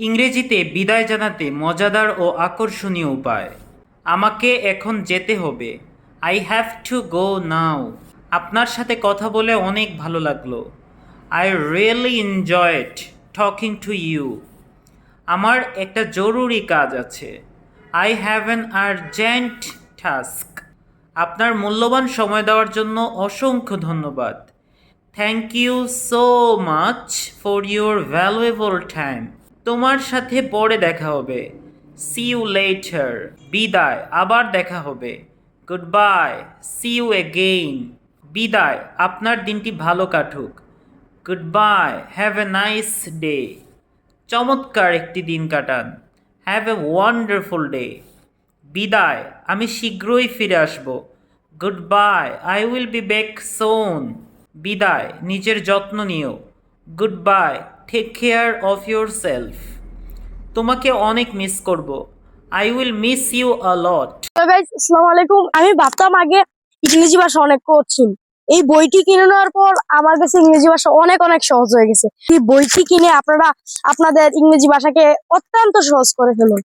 ইংরেজিতে বিদায় জানাতে মজাদার ও আকর্ষণীয় উপায়। আমাকে এখন যেতে হবে। I have to go now. আপনার সাথে কথা বলে অনেক ভালো লাগলো। I really enjoyed talking to you. আমার একটা জরুরি কাজ আছে। I have an urgent task. আপনার মূল্যবান সময় দেওয়ার জন্য অসংখ্য ধন্যবাদ। Thank you so much for your valuable time. তোমার সাথে পরে দেখা হবে। See you later. বিদায়, আবার দেখা হবে। Good bye, see you again. বিদায়, আপনার দিনটি ভালো কাটুক। Good bye, have a nice day. চমৎকার একটি দিন কাটান। Have a wonderful day. বিদায়, আমি শীঘ্রই ফিরে আসব। Goodbye, I will be back soon. বিদায়, নিজের যত্ন নিও। Goodbye, take care of yourself. তোমাকে অনেক মিস করব। I will miss you a lot. তো গাইস, আসসালামু আলাইকুম। আমি ভাবতাম আগে ইংরেজি ভাষা অনেক কঠিন। এই বইটি কিনে নেওয়ার পর আমার কাছে ইংরেজি ভাষা অনেক অনেক সহজ হয়ে গেছে। এই বইটি কিনে আপনারা আপনাদের ইংরেজি ভাষাকে অত্যন্ত সহজ করে ফেলুন।